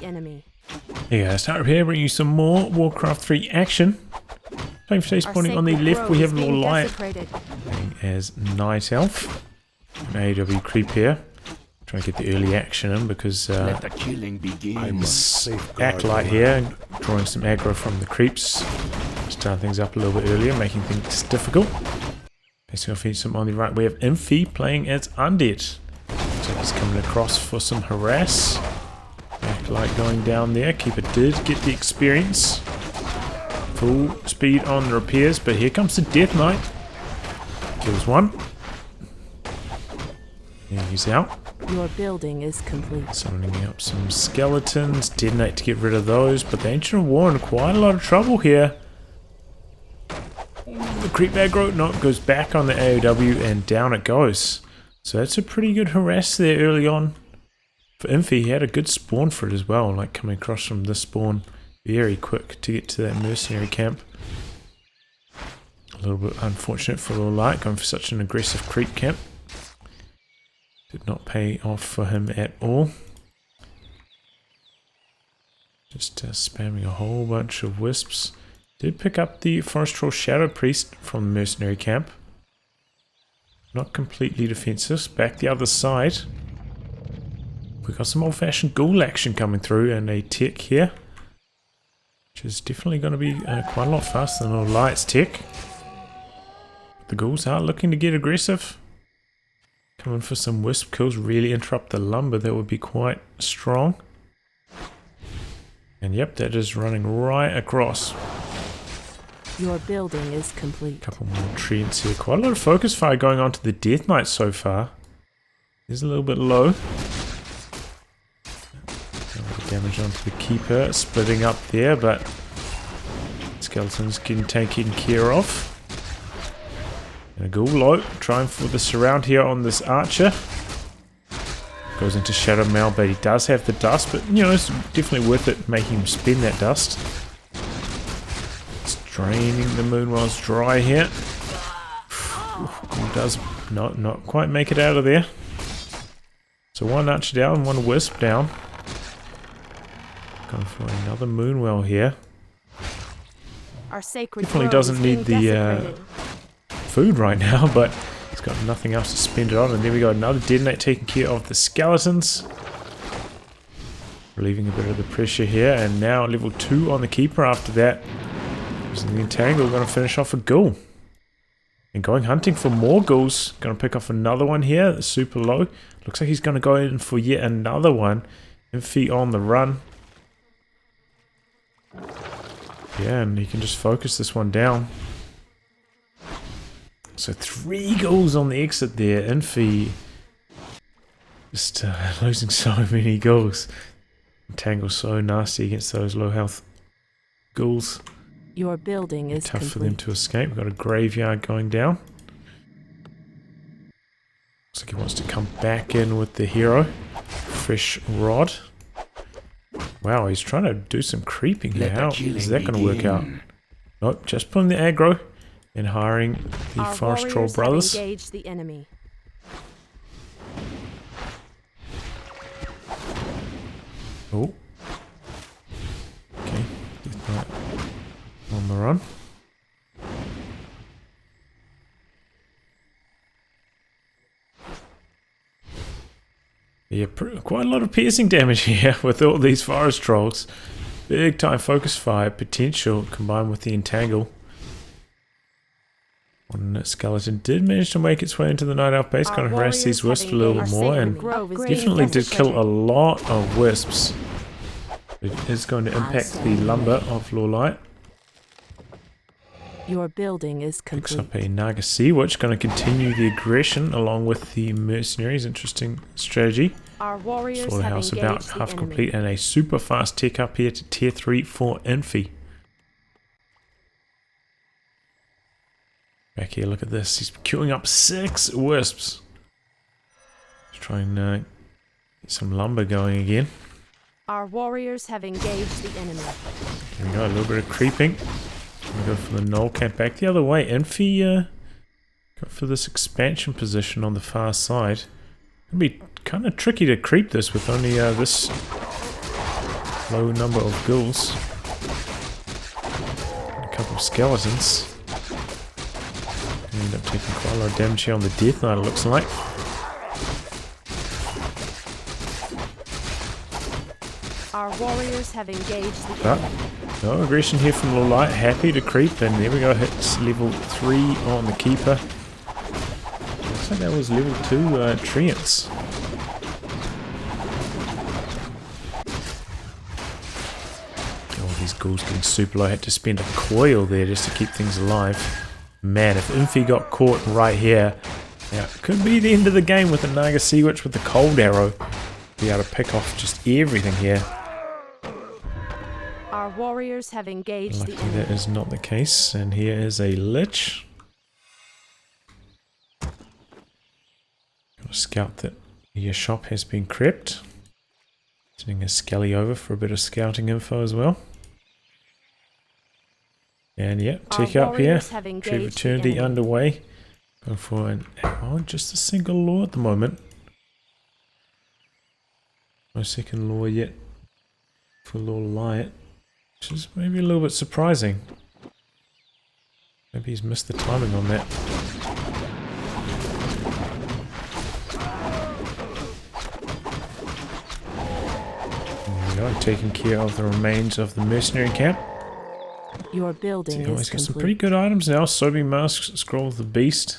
Enemy. Yeah, start up here, bring you some more Warcraft 3 action. Playing for spawning on the left, we have Lawliet playing as Night Elf. An AW creep here. Trying to get the early action in because Let the killing begin. Acolyte here, drawing some aggro from the creeps. Starting things up a little bit earlier, making things difficult. Facing off some on the right, we have Infi playing as Undead. So he's coming across for some harass. Acolyte going down there. Keeper did get the experience. Full speed on the repairs, but here comes the Death Knight. Kills one. Yeah, he's out. Your building is complete. Summoning up some skeletons. Detonate to get rid of those, but the Ancient of War in quite a lot of trouble here. The creep aggro, no, it goes back on the AOW and down it goes. So that's a pretty good harass there early on. For Infi, he had a good spawn for it as well, like coming across from this spawn very quick to get to that mercenary camp. A little bit unfortunate for Lawliet going for such an aggressive creep camp. Did not pay off for him at all. Just spamming a whole bunch of wisps. Did pick up the Forest Troll Shadow Priest from the mercenary camp. Not completely defensive. Back the other side. We've got some old-fashioned ghoul action coming through and a tech here. Which is definitely going to be quite a lot faster than Lawliet's tech. The ghouls are looking to get aggressive. Coming for some wisp kills, really interrupt the lumber. That would be quite strong. And yep, that is running right across. Your building is complete. Couple more treants here. Quite a lot of focus fire going on to the Death Knight so far. Is a little bit low. Damage onto the Keeper, splitting up there, but Skeleton's getting taken care of. And a Ghoul low, trying for the surround here on this Archer. Goes into Shadow Mail, but he does have the dust, but you know, it's definitely worth it making him spend that dust. It's draining the Moonwell's dry here. Ghoul does not quite make it out of there. So one Archer down, one Wisp down. Going for another Moonwell here. Our sacred Definitely doesn't need the food right now, but he's got nothing else to spend it on. And then we got another Detonate taking care of the skeletons. Relieving a bit of the pressure here. And now level 2 on the Keeper after that. Using the Entangle, going to finish off a Ghoul. And going hunting for more Ghouls. Going to pick off another one here. Super low. Looks like he's going to go in for yet another one. Infi on the run. Yeah, and he can just focus this one down. So 3 goals on the exit there. Infi just losing so many goals. Entangle's so nasty against those low health ghouls. Your building is tough complete. for them to escape. We've got a graveyard going down. Looks like he wants to come back in with the hero. Fresh rod. Wow, he's trying to do some creeping here. How is that going to work out? Nope, just pulling the aggro and hiring the Forest Troll brothers. Engaged the enemy. Oh. Okay, get that on the run. Yeah, quite a lot of piercing damage here with all these Forest Trolls. Big time focus fire potential combined with the Entangle. One skeleton did manage to make its way into the Night Elf base, kind of harass these wisps a little bit more, and definitely did kill a lot of wisps. It is going to impact the lumber of Lawliet. Your building is Picks complete. up a Naga Sea Witch, going to continue the aggression along with the mercenaries. Interesting strategy. Our warriors have Slaughterhouse engaged about the half enemy. complete, and a super fast tick up here to tier 3 for Infi. Back here, look at this. He's queuing up 6 wisps. Let's try and get some lumber going again. Our warriors have engaged the enemy. Here we go, a little bit of creeping. We go for the null camp back the other way. Infi got for this expansion position on the far side. It'll be kind of tricky to creep this with only this low number of ghouls. A couple of skeletons. End up taking quite a lot of damage here on the Death Knight, it looks like. Our warriors have engaged the enemy. No aggression here from Lawliet. Happy to creep, and there we go. Hits level 3 on the Keeper. Looks like that was level 2 Treants. Oh, these ghouls getting super low. I had to spend a coil there just to keep things alive. Man, if Infi got caught right here, now it could be the end of the game with the Naga Sea Witch with the cold arrow. Be able to pick off just everything here. Our warriors have engaged the Luckily enemy. that is not the case, and here is a Lich. Got a scout that your shop has been crept. Sending a Skelly over for a bit of scouting info as well. And yep, tick up here. Retrieve Eternity underway. Going for an just a single law at the moment. No second law yet for Lawliet, which is maybe a little bit surprising. Maybe he's missed the timing on that. There we go, taking care of the remains of the mercenary camp. Your building So is he's got some complete. pretty good items now. Soapy Mask, Scroll of the Beast.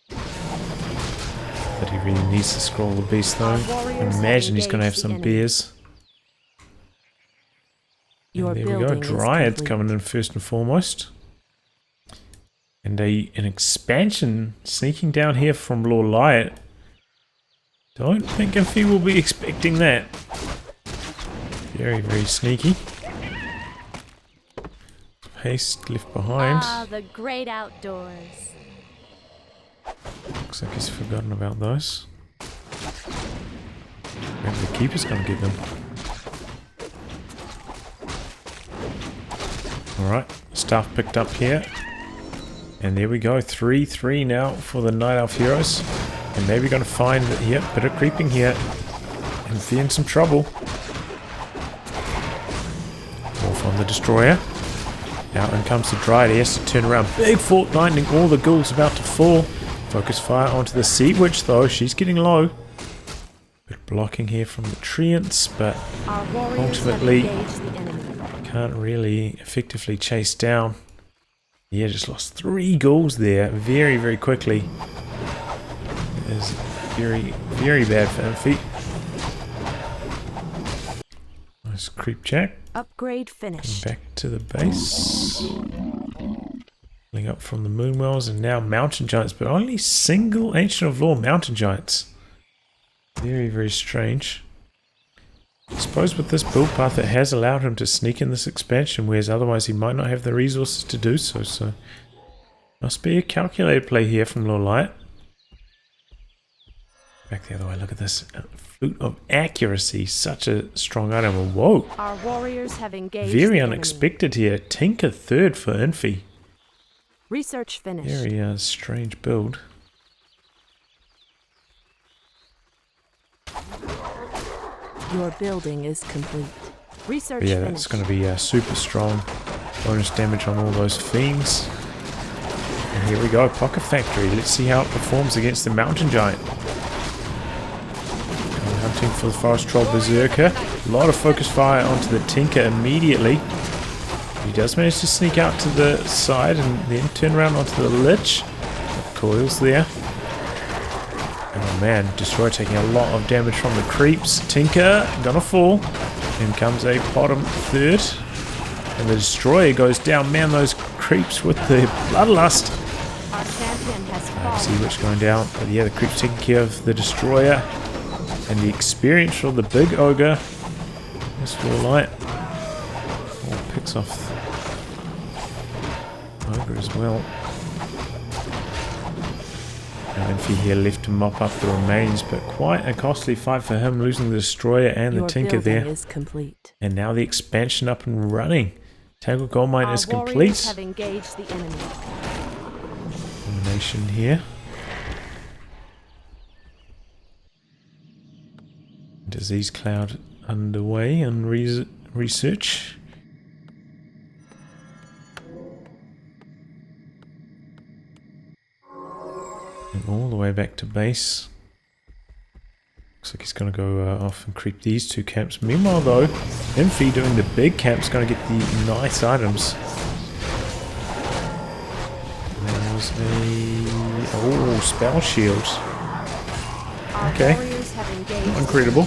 But he really needs to scroll the beast though. I imagine he's going to have some bears. And there we go, Dryad coming in first and foremost. And an expansion sneaking down here from Lawliet. Don't think Infi will be expecting that. Very, very sneaky. Haste left behind. Ah, the great outdoors. Looks like he's forgotten about those. Maybe the Keeper's gonna get them. Alright, staff picked up here. And there we go, 3-3 now for the Night Elf heroes. And maybe gonna find that, yep, bit of creeping here. And feeling some trouble. Off on the Destroyer. Out and comes the Dryad. He has to turn around. Big fortnightening, all the ghouls about to fall. Focus fire onto the Sea Witch though, she's getting low. Bit blocking here from the Treants, but ultimately can't really effectively chase down. Yeah, just lost 3 ghouls there very, very quickly. It is very, very bad for Infi. Nice creep check. Upgrade finished. Back to the base. Pulling up from the Moonwells and now Mountain Giants, but only single Ancient of Law Mountain Giants. Very, very strange. I suppose with this build path it has allowed him to sneak in this expansion, whereas otherwise he might not have the resources to do so, so must be a calculated play here from Lawliet. Back the other way, look at this. Flute of Accuracy, such a strong item. Whoa! Our warriors have engaged Very the unexpected here. Tinker third for Infi. Research finished. Very strange build. Your building is complete. Research But yeah, finished. that's going to be super strong. Bonus damage on all those fiends. And here we go, Pocket Factory. Let's see how it performs against the Mountain Giant. Hunting for the Forest Troll Berserker. A lot of focus fire onto the Tinker immediately. He does manage to sneak out to the side and then turn around onto the Lich. Coils there. Oh man, Destroyer taking a lot of damage from the creeps. Tinker gonna fall. In comes a bottom third. And the Destroyer goes down. Man, those creeps with the Bloodlust. Our champion has fallen. See which going down. But yeah, the creeps taking care of the Destroyer. And the experience for the big ogre. This Lawliet. Oh, picks off ogre as well. Now Infi here left to mop up the remains, but quite a costly fight for him, losing the Destroyer and the Tinker there. Is complete. And now the expansion up and running. Tangled Goldmine is Our complete. warriors have engaged the enemy. Domination here. Disease Cloud underway and research. And all the way back to base. Looks like he's going to go off and creep these two camps. Meanwhile though, Infi doing the big camp's going to get the nice items. There was a spell shield. Okay, not incredible.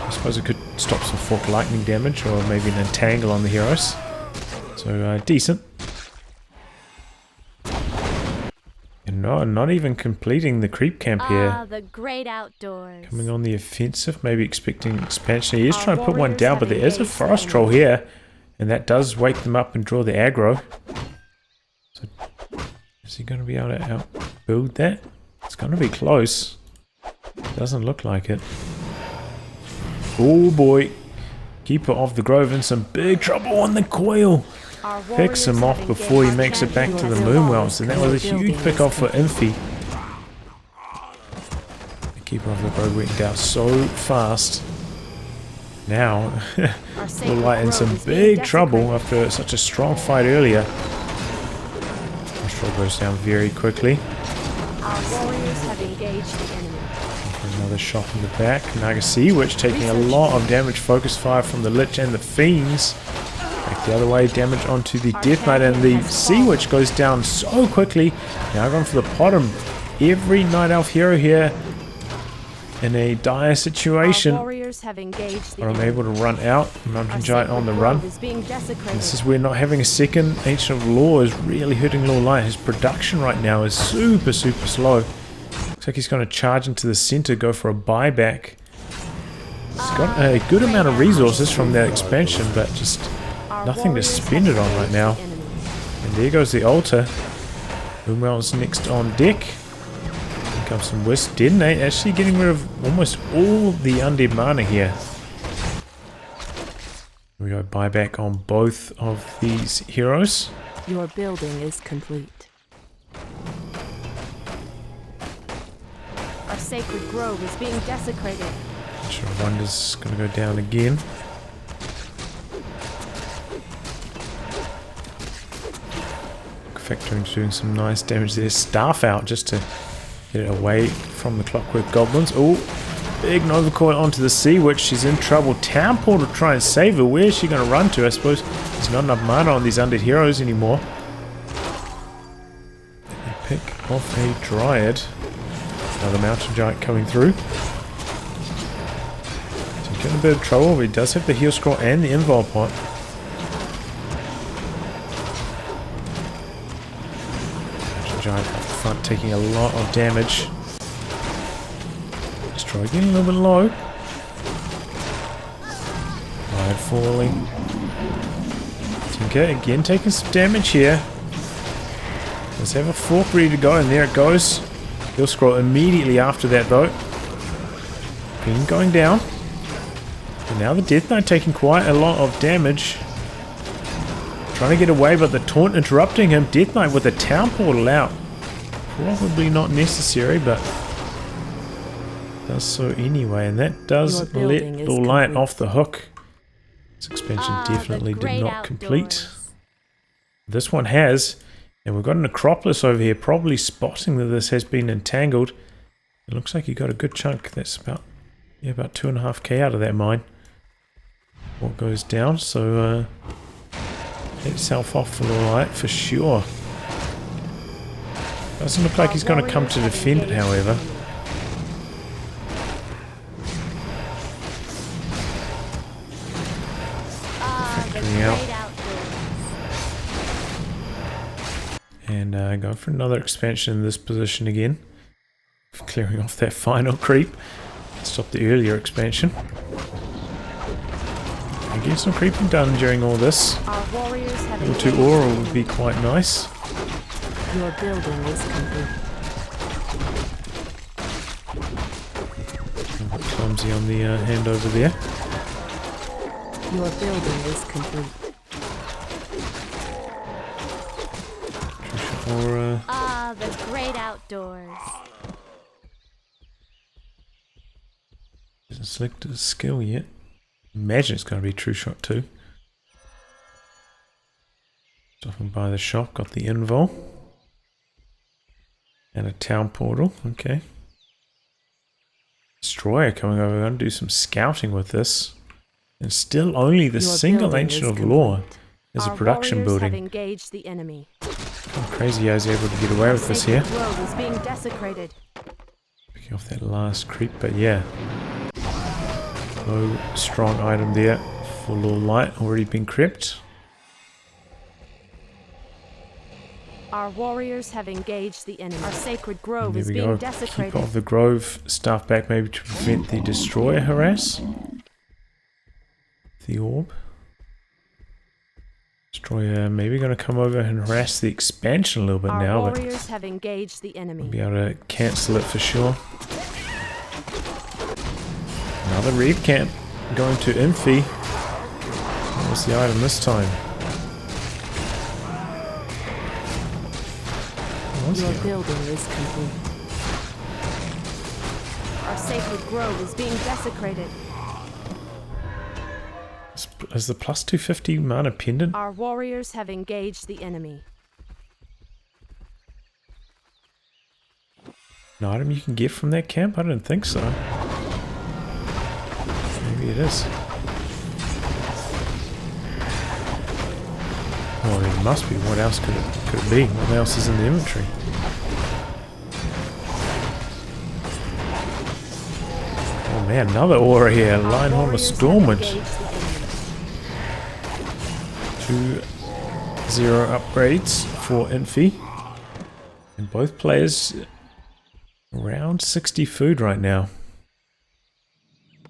I suppose it could stop some fork lightning damage or maybe an entangle on the heroes. So decent. And no, not even completing the creep camp here. The great outdoors. Coming on the offensive, maybe expecting expansion. He is trying to put one down, but there is a forest troll here. And that does wake them up and draw the aggro. So is he going to be able to outbuild that? It's going to be close. Doesn't look like it. Oh boy. Keeper of the Grove in some big trouble on the coil. Picks him off before he makes it back to the Moonwells, and that was a huge pick off for Infi. The Keeper of the Grove went down so fast. Now, Lawliet in some big trouble after such a strong fight earlier. Astral goes down very quickly. Our warriors have engaged the enemy. Another shot in the back. Naga Sea Witch taking a lot of damage. Focus fire from the Lich and the Fiends. Back the other way, damage onto the Death Knight, and the Sea Witch goes down so quickly. Now going for the bottom. Every Night Elf hero here in a dire situation. But I'm able to run out. Mountain Giant on the run. This is where not having a second Ancient of Law is really hurting Lawliet. His production right now is super slow. Looks like he's going to charge into the center, go for a buyback. He's got a good amount of resources from that expansion, but just nothing to spend it on right now. And there goes the altar. Moonwell's next on deck. Here comes some Wisp. Detonate, actually getting rid of almost all the undead mana here. Here we go, buyback on both of these heroes. Your building is complete. Our sacred grove is being desecrated. Sure, Wonder's going to go down again. Factoring's doing some nice damage there. Staff out just to get it away from the Clockwork Goblins. Oh, big Nova Coil onto the Sea Witch. She's in trouble. Town Portal to try and save her. Where is she going to run to? I suppose there's not enough mana on these undead heroes anymore. They pick off a Dryad. Another Mountain Giant coming through. So he's getting a bit of trouble, but he does have the heal scroll and the invul pot. Giant up front taking a lot of damage. Destroy getting a little bit low. Ride falling. Tinker again taking some damage here. Let's have a fork ready to go, and there it goes. He'll scroll immediately after that though. Being going down. And now the Death Knight taking quite a lot of damage. Trying to get away, but the taunt interrupting him. Death Knight with a town portal out. Probably not necessary, but does so anyway. And that does let Lawliet off the hook. This expansion definitely did not complete. This one has. And we've got a Necropolis over here, probably spotting that this has been entangled. It looks like you got a good chunk. That's about 2.5k out of that mine. What goes down, so itself off for Lawliet for sure. Doesn't look like he's going to come to defend it, however. Factoring out. And go for another expansion in this position again. Clearing off that final creep. Stop the earlier expansion. And get some creeping done during all this. Level 2 aura would be quite nice. Your building is complete. Clumsy on the hand over there. Your building is complete. Aura. The great outdoors. Hasn't selected a skill yet. Imagine it's going to be true shot too. Stopping by the shop, got the invul. And a town portal, okay. Destroyer coming over, going to do some scouting with this. And still only the single Ancient of Law is a production building. Have engaged the enemy. How crazy I was able to get away with this here. World is being desecrated. Picking off that last creep, but yeah. No strong item there for Lawliet, already been crept. Our warriors have engaged the enemy. Our sacred grove is There we being go. desecrated. Keep off the grove stuff back maybe to prevent the destroyer harass. The orb. Destroyer maybe going to come over and harass the expansion a little bit now. Our warriors have engaged the enemy. We'll be able to cancel it for sure. Another reef camp going to Infi. What was the item this time? Your building is complete. Our sacred grove is being desecrated. Is the plus 250 mana pendant? Our warriors have engaged the enemy. An item you can get from that camp? I don't think so. Maybe it is. Oh, it must be. What else could it be? What else is in the inventory? Oh man, another aura here. Lionholm Stormwood. 2-0 upgrades for Infi. And both players around 60 food right now.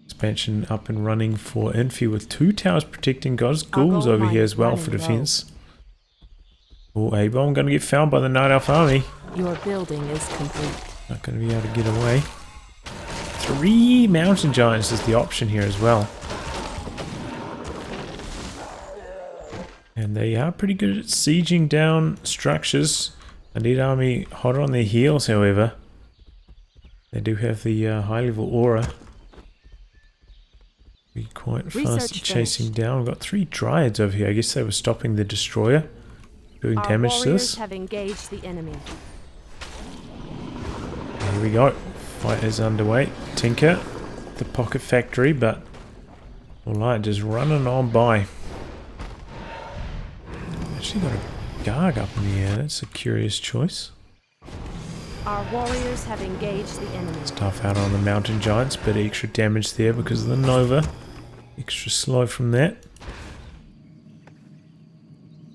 Expansion up and running for Infi with 2 towers protecting God's ghouls over here as well for defense. Oh, A-bomb going to get found by the Night Elf army. Your building is complete. Not going to be able to get away. 3 mountain giants is the option here as well. And they are pretty good at sieging down structures. Undead army hot on their heels, however. They do have the high level aura. Be quite fast at chasing down. We've got 3 dryads over here. I guess they were stopping the destroyer. Doing damage to this. Have engaged the enemy. Here we go. Fight is underway. Tinker, the pocket factory, but Lawliet just running on by. Actually got a Garg up in the air. That's a curious choice. Our warriors have engaged the enemy. Stuff out on the mountain giants, bit of extra damage there because of the Nova. Extra slow from that.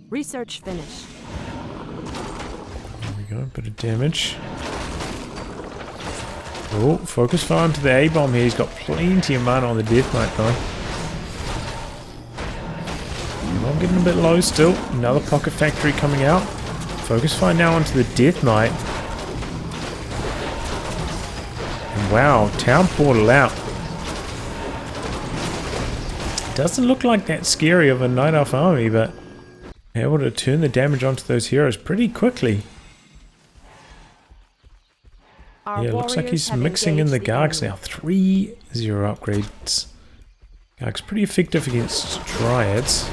Research finished. There we go, bit of damage. Oh, focus fire onto the A-bomb here. He's got plenty of mana on the Death Knight though. I'm getting a bit low still. Another pocket factory coming out. Focus fire now onto the Death Knight. And wow, town portal out. Doesn't look like that scary of a Night Elf army, but able to turn the damage onto those heroes pretty quickly. Yeah, it looks like he's mixing in the Gargs now. 3-0 upgrades. Garg's pretty effective against Dryads.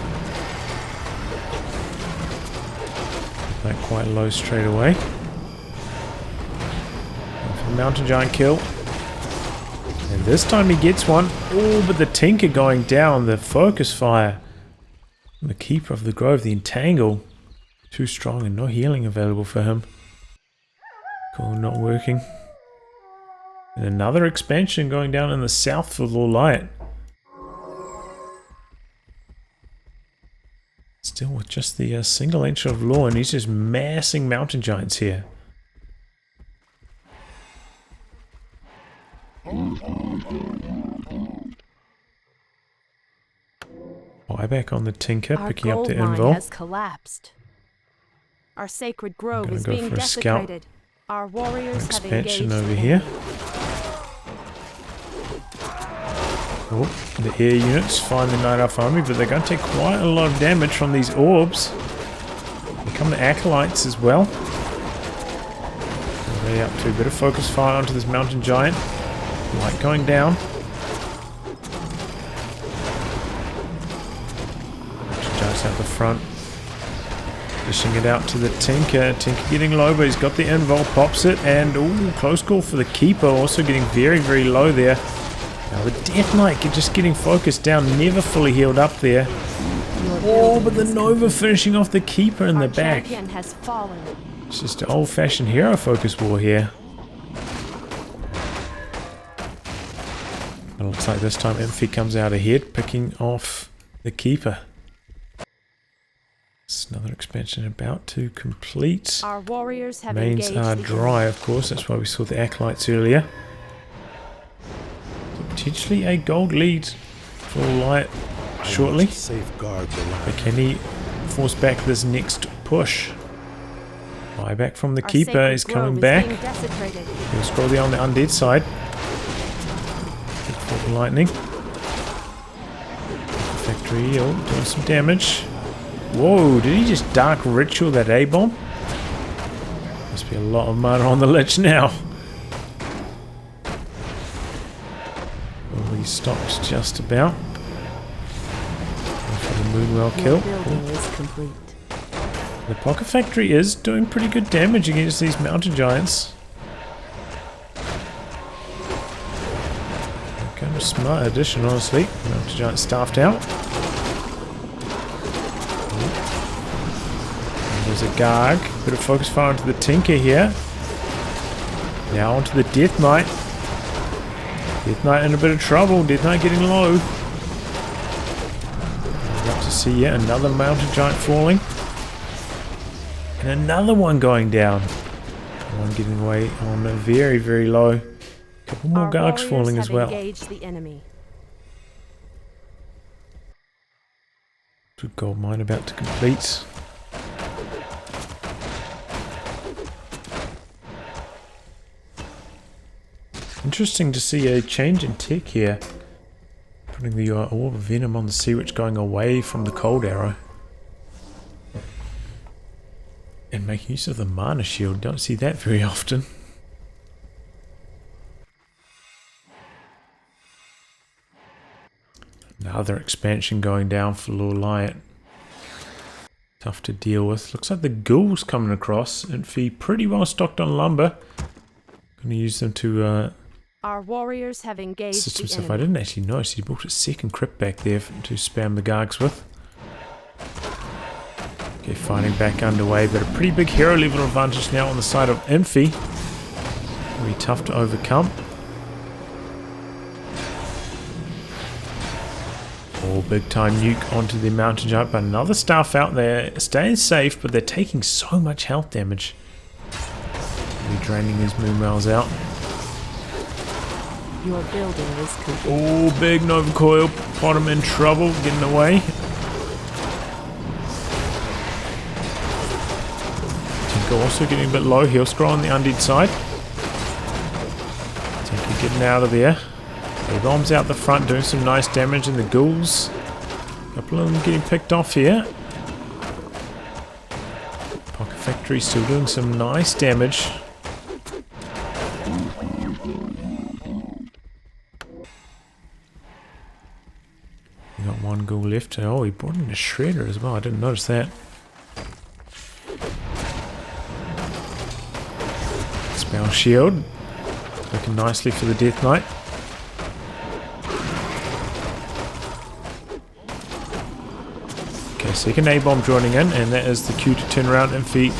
That quite low straight away. For the Mountain Giant kill. And this time he gets one. Oh, but the Tinker going down. The focus fire. The Keeper of the Grove, the Entangle. Too strong and no healing available for him. Cool, not working. And another expansion going down in the south for Lawliet. Still with just the single Ancient of Law, and he's just massing mountain giants here. Buyback on the Tinker, picking up the invul. Has collapsed. Our sacred grove is being desecrated. Our warriors expansion have engaged over here. Oh, the air units find the Night Elf army, but they're going to take quite a lot of damage from these orbs. They come to acolytes as well. What are they up to? A bit of focus fire onto this mountain giant. Light going down. Works out the front. Dishing it out to the Tinker. Tinker getting low, but he's got the invul, pops it, and ooh, close call for the Keeper, also getting very, very low there. Now the Death Knight just getting focused down, never fully healed up there. Oh, but the Nova finishing off the Keeper in the back. Champion has fallen. It's just an old-fashioned hero focus war here. It looks like this time Infi comes out ahead, picking off the Keeper. It's another expansion about to complete. Our warriors have Mains are dry, of course. That's why we saw the acolytes earlier. So potentially a gold lead for Lawliet shortly. But can he force back this next push? Buyback from the Keeper is coming back. He'll scroll there on the Undead side. Look for the lightning. Factory, doing some damage. Whoa, did he just Dark Ritual that A-bomb? Must be a lot of mud on the lich now. Well, he stopped just about. For the Moonwell kill. The Pocket Factory is doing pretty good damage against these mountain giants. Kind of smart addition, honestly. Mountain giant staffed out. There's a Garg. Bit of focus fire onto the Tinker here. Now onto the Death Knight. Death Knight in a bit of trouble. Death Knight getting low. We're about to see yet another mountain giant falling. And another one going down. One getting away on a very, very low. Couple more Gargs falling as well. The enemy. Good gold mine about to complete. Interesting to see a change in tech here. Putting the Orb of Venom on the Sea Witch, going away from the Cold Arrow. And making use of the Mana Shield. Don't see that very often. Another expansion going down for Lawliet. Tough to deal with. Looks like the ghouls coming across. Infi pretty well stocked on lumber. Going to use them to our warriors have engaged system the stuff. enemy. I didn't actually notice he brought a second crypt back there to spam the Gargs with. Okay, fighting back underway, but a pretty big hero level advantage now on the side of Infi. Very tough to overcome. Oh, big time nuke onto the mountain giant, but another staff out there, staying safe, but they're taking so much health damage. Really draining his moonwells out. Your building is complete. Oh, big Nova Coil, pot him in trouble, getting away. Tinker also getting a bit low, he'll scroll on the Undead side. Tinker getting out of there. He bombs out the front, doing some nice damage, and the ghouls. A couple of them getting picked off here. Pocket Factory still doing some nice damage. We got one ghoul left. Oh, he brought in a shredder as well. I didn't notice that. Spell shield. Looking nicely for the Death Knight. Okay, second A-bomb joining in, and that is the cue to turn around and feet.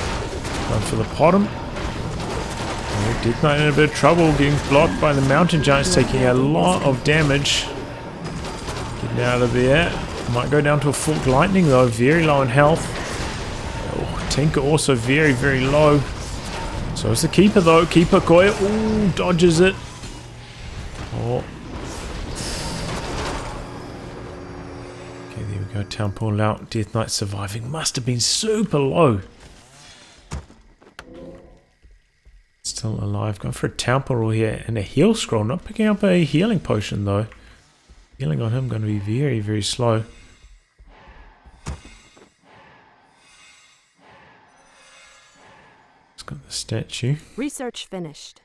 Going for the bottom. Oh, Death Knight in a bit of trouble, getting blocked by the mountain giants, taking a lot of damage. Getting out of there. Might go down to a forked lightning though, very low in health. Oh, Tinker also very, very low. So is the Keeper though. Keeper Koya, ooh, dodges it. Oh. Okay, there we go. Town pulled out. Death Knight surviving. Must have been super low. Still alive. Going for a town pull here and a heal scroll. Not picking up a healing potion though. Healing on him going to be very, very slow. It's got the statue. Research finished.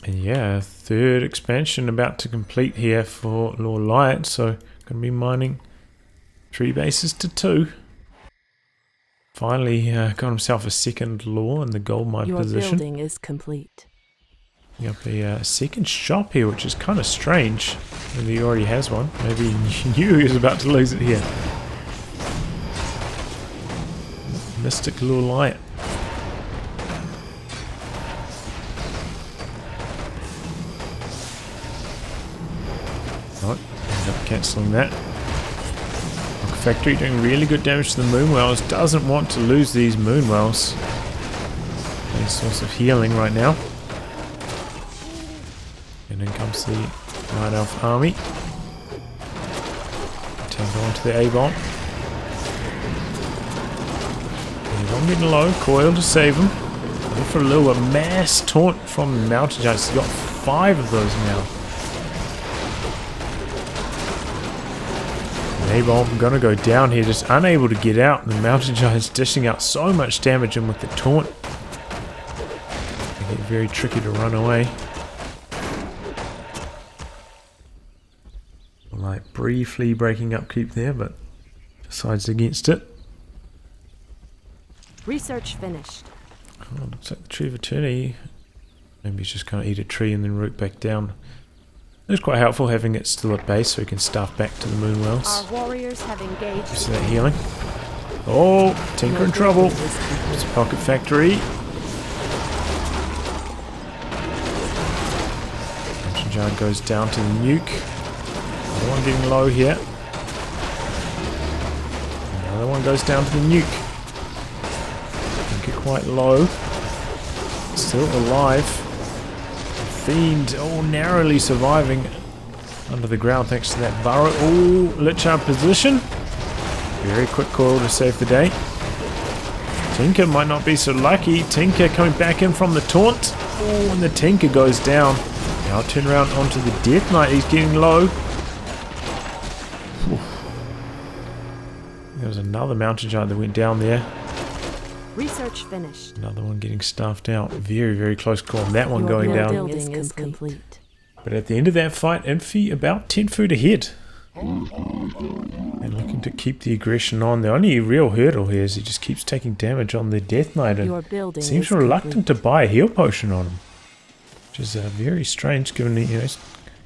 And yeah, third expansion about to complete here for Lawliet, so going to be mining 3 bases to 2. Finally got himself a second law in the gold mine position. Your building is complete. You got a second shop here, which is kind of strange. Maybe he already has one. Maybe he knew he was about to lose it here. Mystic Lawliet. Nope, ended up cancelling that. Factory doing really good damage to the moonwells. Doesn't want to lose these moonwells. A source of healing right now. And then comes the Night Elf army. Tango onto the A-bomb. A-bomb getting low. Coil to save him. Looking for a little mass taunt from the Mountain Giants. He's got 5 of those now. A-bomb gonna go down here, just unable to get out. The Mountain Giant's dishing out so much damage, and with the taunt, it get very tricky to run away. Like briefly breaking upkeep there, but decides against it. Research finished. Oh, looks like the Tree of Eternity. Maybe he's just gonna eat a tree and then root back down. It's quite helpful having it still at base so we can staff back to the moonwells. Our warriors have engaged. See that healing? Oh, Tinker in trouble. It's a pocket factory. Mountain Giant goes down to the nuke. Another one getting low here. Another one goes down to the nuke. Tinker quite low. Still alive. Fiend, narrowly surviving under the ground thanks to that burrow. Oh, Lich out position. Very quick coil to save the day. Tinker might not be so lucky. Tinker coming back in from the taunt. Oh, and the Tinker goes down. Now turn around onto the Death Knight. He's getting low. There was another Mountain Giant that went down there. Research finished. Another one getting stuffed out. Very, very close call. And that one going down. Building is complete. But at the end of that fight, Infi about 10 foot ahead. And looking to keep the aggression on. The only real hurdle here is he just keeps taking damage on the Death Knight. And seems reluctant to buy a heal potion on him. Which is very strange given he's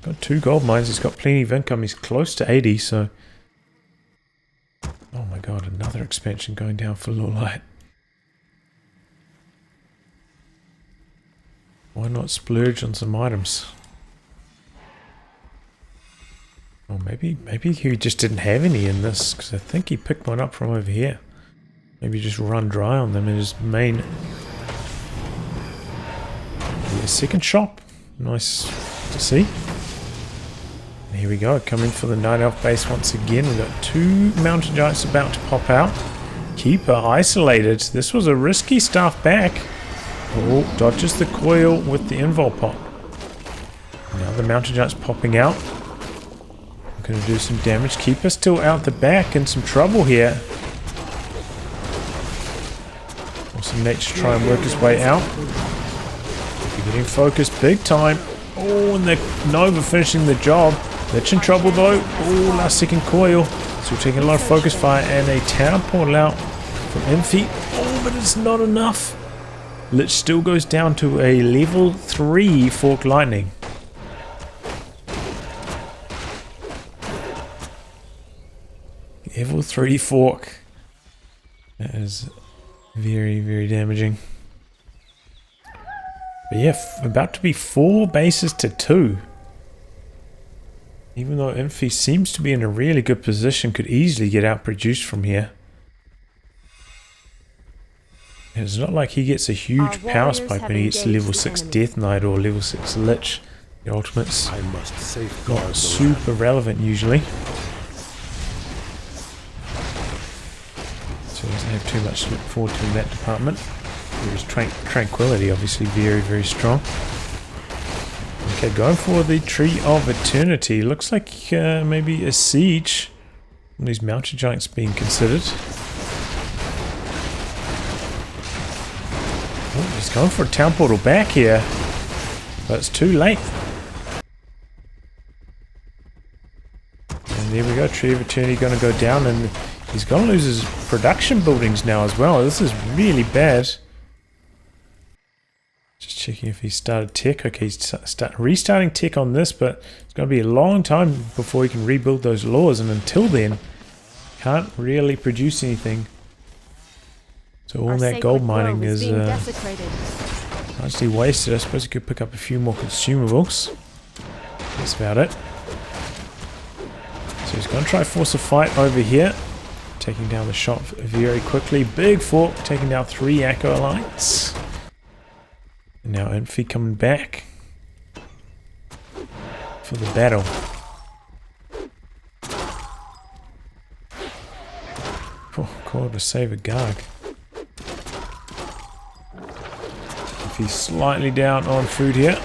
got 2 gold mines. He's got plenty of income. He's close to 80, so... Oh my god, another expansion going down for Lawliet. Why not splurge on some items? Or maybe he just didn't have any in this, because I think he picked one up from over here. Maybe just run dry on them in his main... Yeah, second shop. Nice to see. And here we go, coming for the Night Elf base once again. We've got 2 Mountain Giants about to pop out. Keeper isolated. This was a risky staff back. Oh, dodges the coil with the invul pot. Now the Mountain Giant's popping out. Going to do some damage. Keeper still out the back, in some trouble here. Awesome Nate to try and work his way out. Keeper getting focused big time. Oh, and the Nova finishing the job. Lich in trouble though. Oh, last second coil. So we're taking a lot of focus fire and a town portal out from Infi. Oh, but it's not enough. Lich still goes down to a level 3 Fork Lightning. Level 3 Fork. That is very, very damaging. But yeah, about to be 4 bases to 2. Even though Infi seems to be in a really good position, could easily get outproduced from here. And it's not like he gets a huge power spike when he gets level 6 Death Knight or level 6 Lich. The ultimate's not super relevant usually. So he doesn't have too much to look forward to in that department. There's Tranquility, obviously very, very strong. Okay, going for the Tree of Eternity. Looks like maybe a siege. One of these Mountain Giants being considered. Oh, he's going for a town portal back here. But it's too late. And there we go, Tree of Eternity going to go down, and he's going to lose his production buildings now as well. This is really bad. Just checking if he started tech. Okay, he's restarting tech on this, but it's going to be a long time before he can rebuild those laws, and until then, can't really produce anything. So all that gold mining is largely wasted. I suppose he could pick up a few more consumables. That's about it. So he's going to try force a fight over here. Taking down the shop very quickly. Big fork, taking down 3 acolytes. And now Infi coming back for the battle. Oh, God, to save a Garg. Infi's slightly down on food here.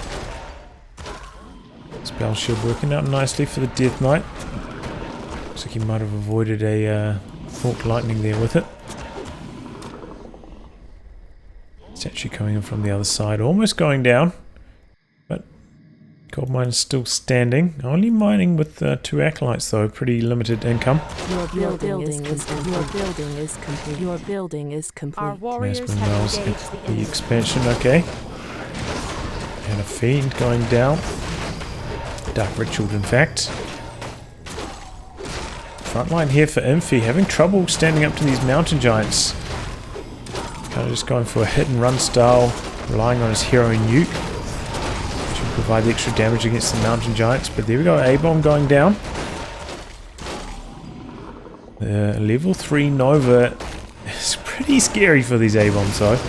Spell shield working out nicely for the Death Knight. Looks like he might have avoided a forked lightning there with it. It's actually coming in from the other side, almost going down. But gold mine is still standing. Only mining with 2 acolytes though, pretty limited income. Your building is complete. Your building is complete. Our warriors have Meadows engaged at the the enemy. expansion, okay. And a fiend going down. Dark Ritual, in fact. Front line here for Infi, having trouble standing up to these mountain giants. Kind of just going for a hit and run style, relying on his hero nuke, which will provide the extra damage against the mountain giants. But there we go, A-bomb going down. The level 3 Nova is pretty scary for these A-bombs though.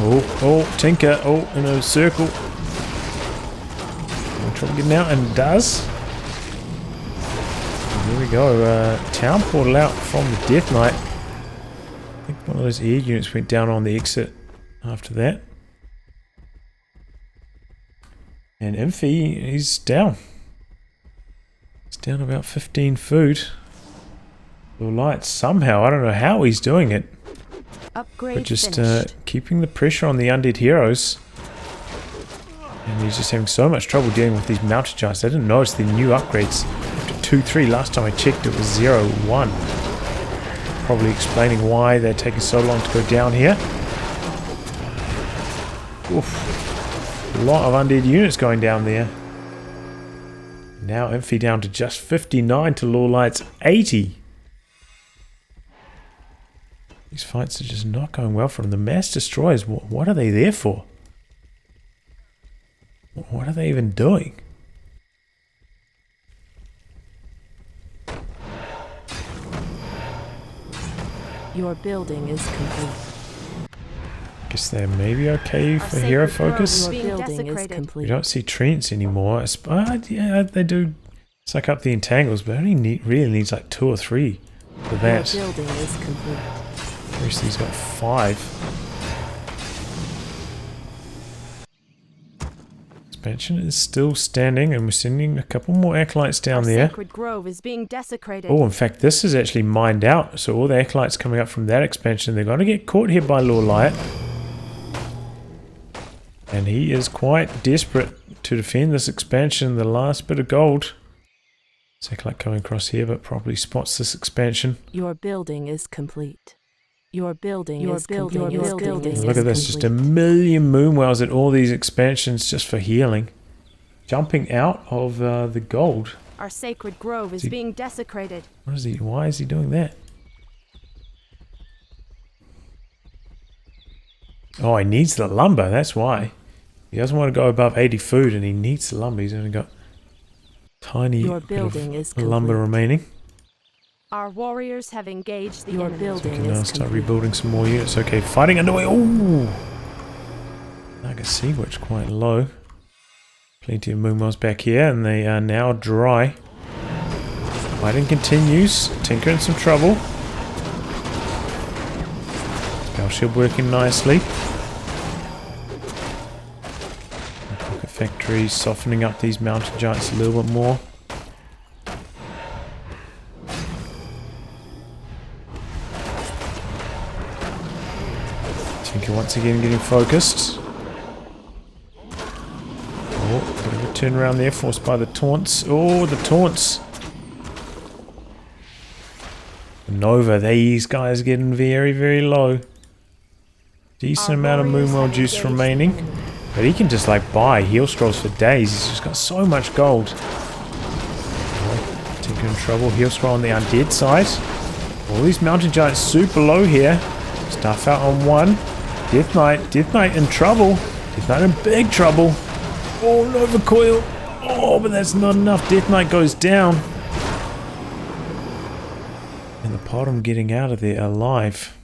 Oh, Tinker, in a circle. We'll try to get out, and it does. And there we go, town portal out from the Death Knight. I think one of those air units went down on the exit after that. And Infi, he's down. He's down about 15 food. Lawliet somehow, I don't know how he's doing it. Upgrade But just finished. keeping the pressure on the undead heroes. And he's just having so much trouble dealing with these mountain giants. I didn't notice the new upgrades. After 2-3, last time I checked it was 0-1. Probably explaining why they're taking so long to go down here. Oof. A lot of undead units going down there. Now Infi down to just 59 to Lawliet's 80. These fights are just not going well for him. The mass destroyers, what are they there for? What are they even doing? Your building is complete. Guess they're maybe okay Our for sacred hero grove focus. is Your being building is desecrated. We complete. don't see treants anymore. Yeah, they do suck up the entangles, but only really needs like 2 or 3 for Your that. building is complete. Seriously, he's got 5. Expansion is still standing, and we're sending a couple more acolytes down Our there. sacred grove is being desecrated. Oh, in fact, this is actually mined out. So all the acolytes coming up from that expansion, they're going to get caught here by Lawliet. And he is quite desperate to defend this expansion. The last bit of gold. Acolyte coming across here, but probably spots this expansion. Your building is complete. Your building is complete. Look at this, just a million moonwells at all these expansions just for healing. Jumping out of the gold. Our sacred grove is See- being desecrated. What is he? Why is he doing that? Oh, he needs the lumber, that's why. He doesn't want to go above 80 food, and he needs the lumber. He's only got tiny Your bit of building is lumber complete. remaining. Our warriors have engaged the Your enemy. building Can now is start complete. rebuilding some more units. Okay, fighting underway. Ooh! I can see which quite low. Plenty of moonwells back here, and they are now dry. Fighting continues. Tinker in some trouble. Spell shield working nicely. Pocket factory softening up these mountain giants a little bit more. Tinker once again getting focused. turn around there, forced by the taunts. Oh, the taunts. Nova, these guys getting very, very low. Decent amount of Moonwell juice remaining. But he can just like buy heal scrolls for days. He's just got so much gold. Tinker in trouble. Heal scroll on the undead side. All these mountain giants super low here. Stuff out on one. Death Knight in trouble. Death Knight in big trouble. Oh, Nova Coil. Oh, but that's not enough. Death Knight goes down. And the bottom getting out of there alive.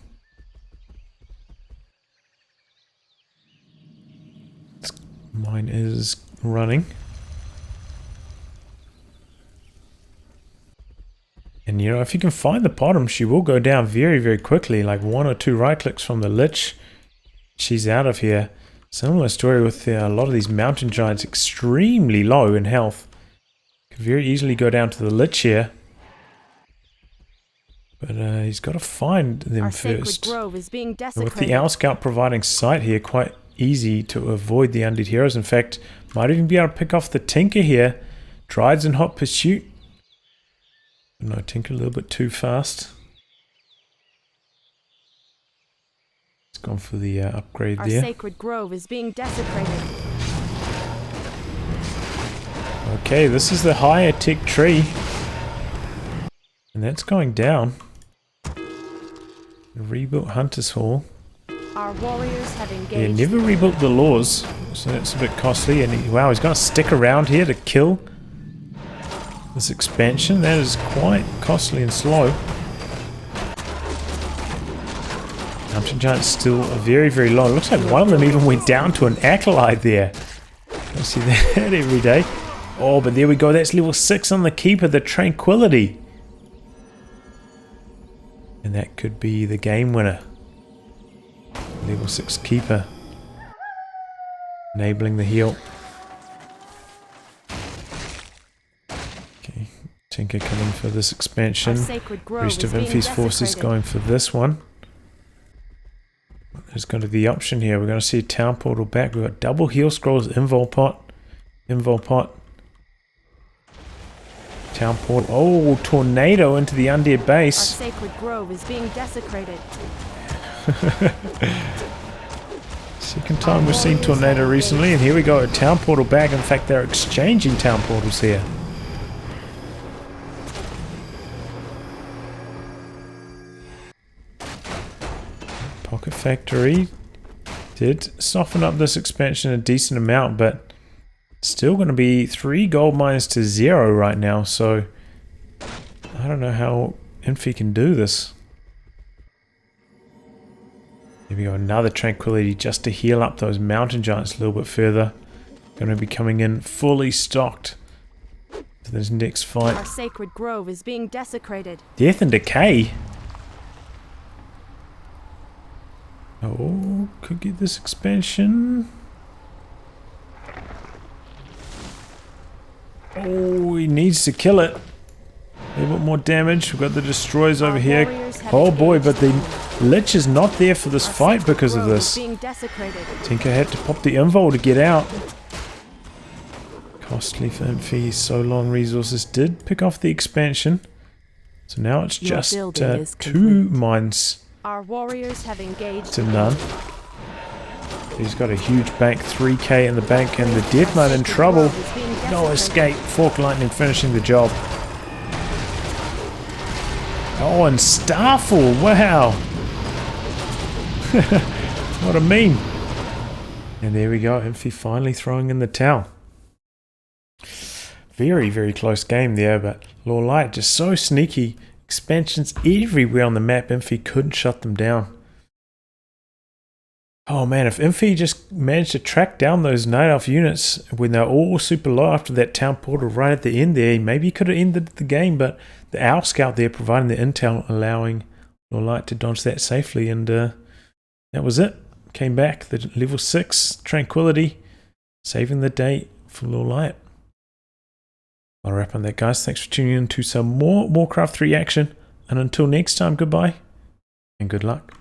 Mine is running. And you know, if you can find the bottom, she will go down very, very quickly. Like 1 or 2 right clicks from the Lich, she's out of here. Similar story with a lot of these mountain giants extremely low in health. Could very easily go down to the Lich here. But he's got to find them first. Grove is being And with the Owl Scout providing sight here, quite easy to avoid the undead heroes. In fact, might even be able to pick off the Tinker here. Dryad's in hot pursuit. No, Tinker a little bit too fast. It's gone for the upgrade there. Our sacred grove is being desecrated. Okay, this is the higher tech tree. And that's going down. The rebuilt Hunter's Hall. Our warriors have engaged. Yeah, never rebuilt the laws, so that's a bit costly. And wow, he's going to stick around here to kill this expansion. That is quite costly and slow. Mountain Giant's still very, very low. It looks like one of them even went down to an Acolyte there. I see that every day. Oh, but there we go. That's level 6 on the Keeper, the Tranquility. And that could be the game winner. Level 6 Keeper. Enabling the heal. Okay, Tinker coming for this expansion. Rest of Infi's forces going for this one. There's going to be the option here. We're going to see Town Portal back. We've got double heal scrolls, Invul Pot. Town Portal. Oh, Tornado into the Undead base. Our sacred grove is being desecrated. Second time we've seen Tornado recently, and here we go, a Town Portal back. In fact, they're exchanging Town Portals here. Pocket Factory did soften up this expansion a decent amount, but still going to be 3 gold mines to 0 right now, so I don't know how Infi can do this. Here we go, another Tranquility just to heal up those mountain giants a little bit further. Going to be coming in fully stocked to this next fight. Our sacred grove is being desecrated. Death and Decay. Oh, could get this expansion. Oh, he needs to kill it. A little bit more damage. We've got the destroyers over here. Oh boy, but the Lich is not there for this fight because of this. Tinker had to pop the invul to get out. Costly for Infi. So long resources did pick off the expansion. So now it's just 2 mines Our warriors have engaged to none. He's got a huge bank, 3k in the bank, and the Death Knight in trouble. No escape. Fork Lightning finishing the job. Oh, and Starfall. Wow. What a meme. And there we go. Infi finally throwing in the towel. Very, very close game there, but Lawliet just so sneaky. Expansions everywhere on the map. Infi couldn't shut them down. Oh man, if Infi just managed to track down those Night Elf units when they're all super low after that Town Portal right at the end there, maybe he could have ended the game, but the Owl Scout there providing the intel, allowing Lawliet to dodge that safely, and that was it. Came back, the level 6 Tranquility, saving the day for Lawliet. I'll wrap on that, guys. Thanks for tuning in to some more Warcraft 3 action, and until next time, goodbye and good luck.